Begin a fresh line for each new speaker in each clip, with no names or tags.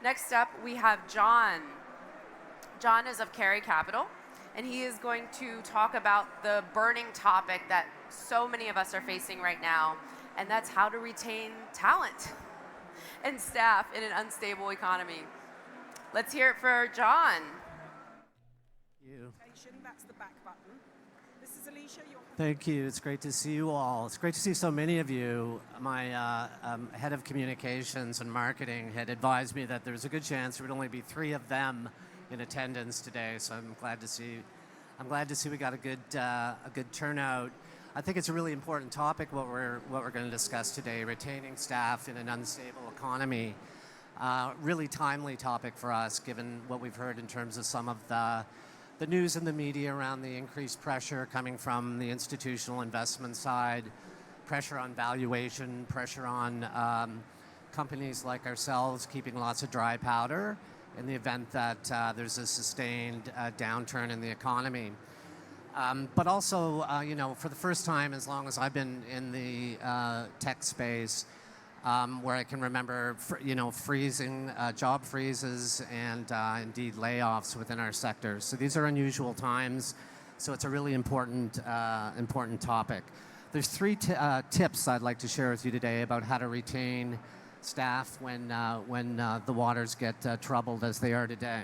Next up, we have John. John is of Caary Capital, and he is going to talk about the burning topic that so many of us are facing right now, and that's how to retain talent and staff in an unstable economy. Let's hear it for John.
That's the back button. This is Alicia.
Thank you. It's great to see you all. It's great to see so many of you. My head of communications and marketing had advised me that there was a good chance there would only be 3 of them in attendance today. So I'm glad to see we got a good turnout. I think it's a really important topic what we're going to discuss today: retaining staff in an unstable economy. Really timely topic for us, given what we've heard in terms of some of the news in the media around the increased pressure coming from the institutional investment side, pressure on valuation, pressure on companies like ourselves keeping lots of dry powder in the event that there's a sustained downturn in the economy. But also, for the first time, as long as I've been in the tech space, where I can remember, freezing, job freezes and indeed layoffs within our sector. So these are unusual times, so it's a really important topic. There's 3 tips I'd like to share with you today about how to retain staff when the waters get troubled as they are today.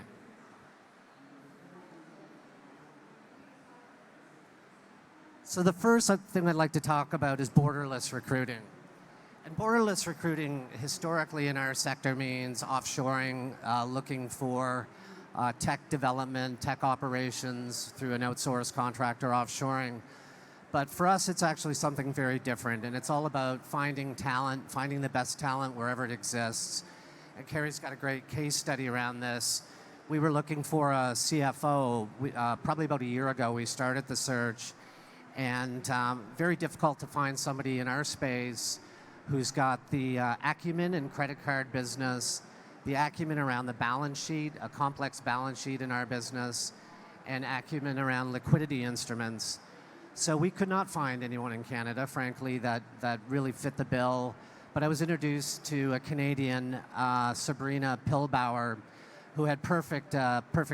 So the first thing I'd like to talk about is borderless recruiting. And borderless recruiting historically in our sector means offshoring, looking for tech development, tech operations through an outsourced contractor offshoring. But for us, it's actually something very different, and it's all about finding talent, finding the best talent wherever it exists. And Cary's got a great case study around this. We were looking for a CFO. Probably about a year ago, we started the search, and very difficult to find somebody in our space who's got the acumen in credit card business, the acumen around the balance sheet, a complex balance sheet in our business, and acumen around liquidity instruments. So we could not find anyone in Canada, frankly, that really fit the bill. But I was introduced to a Canadian, Sabrina Pilbauer, who had perfect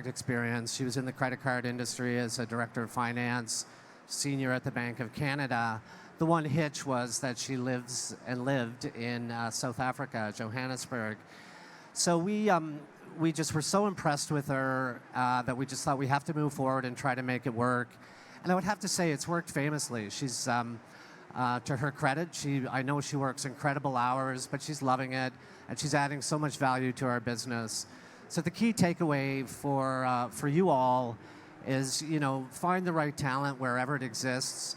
experience. She was in the credit card industry as a director of finance, senior at the Bank of Canada. The one hitch was that she lived in South Africa, Johannesburg. So we just were so impressed with her that we just thought we have to move forward and try to make it work. And I would have to say it's worked famously. She's, to her credit, I know she works incredible hours, but she's loving it, and she's adding so much value to our business. So the key takeaway for you all is, find the right talent wherever it exists.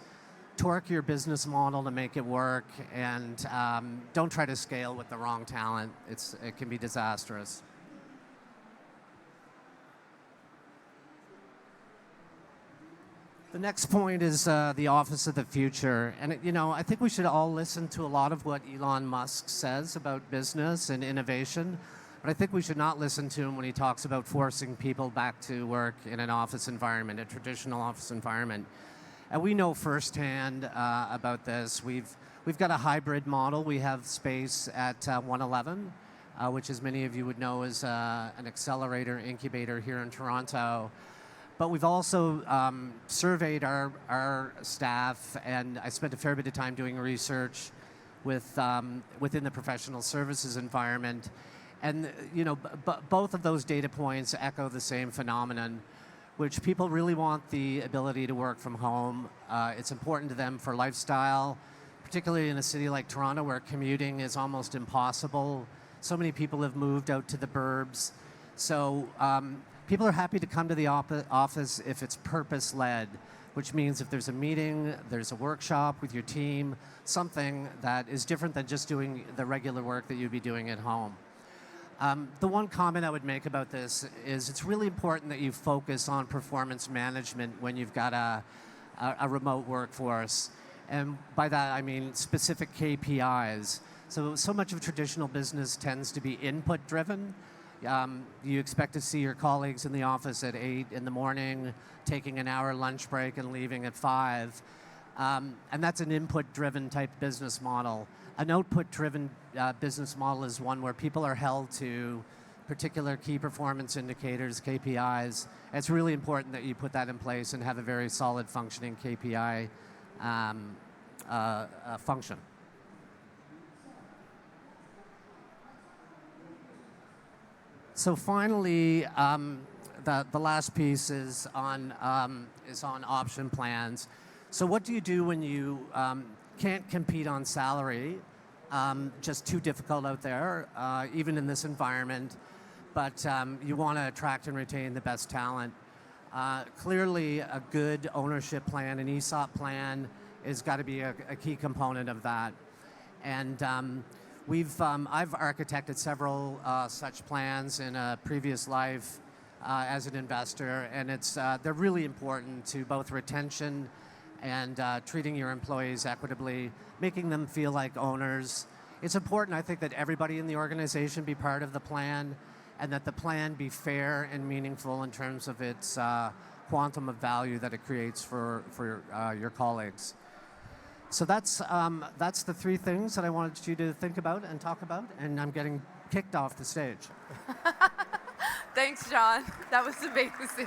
Torque your business model to make it work, and don't try to scale with the wrong talent. It can be disastrous. The next point is the office of the future. And I think we should all listen to a lot of what Elon Musk says about business and innovation, but I think we should not listen to him when he talks about forcing people back to work in an office environment, a traditional office environment. And we know firsthand about this. We've got a hybrid model. We have space at 111, which, as many of you would know, is an accelerator incubator here in Toronto. But we've also surveyed our staff, and I spent a fair bit of time doing research within the professional services environment. And both of those data points echo the same phenomenon, which people really want the ability to work from home. It's important to them for lifestyle, particularly in a city like Toronto where commuting is almost impossible. So many people have moved out to the burbs. So people are happy to come to the office if it's purpose-led, which means if there's a meeting, there's a workshop with your team, something that is different than just doing the regular work that you'd be doing at home. The one comment I would make about this is it's really important that you focus on performance management when you've got a remote workforce. And by that, I mean specific KPIs. So much of traditional business tends to be input-driven. You expect to see your colleagues in the office at 8 in the morning, taking an hour lunch break and leaving at 5. And that's an input-driven type business model. An output-driven business model is one where people are held to particular key performance indicators, KPIs. It's really important that you put that in place and have a very solid functioning KPI function. So finally, the last piece is on option plans. So what do you do when you can't compete on salary? Just too difficult out there, even in this environment. But you want to attract and retain the best talent. Clearly, a good ownership plan, an ESOP plan, is got to be a key component of that. And I've architected several such plans in a previous life as an investor, and they're really important to both retention and treating your employees equitably, making them feel like owners. It's important, I think, that everybody in the organization be part of the plan, and that the plan be fair and meaningful in terms of its quantum of value that it creates for your colleagues. So that's the three things that I wanted you to think about and talk about, and I'm getting kicked off the stage.
Thanks, John. That was amazing.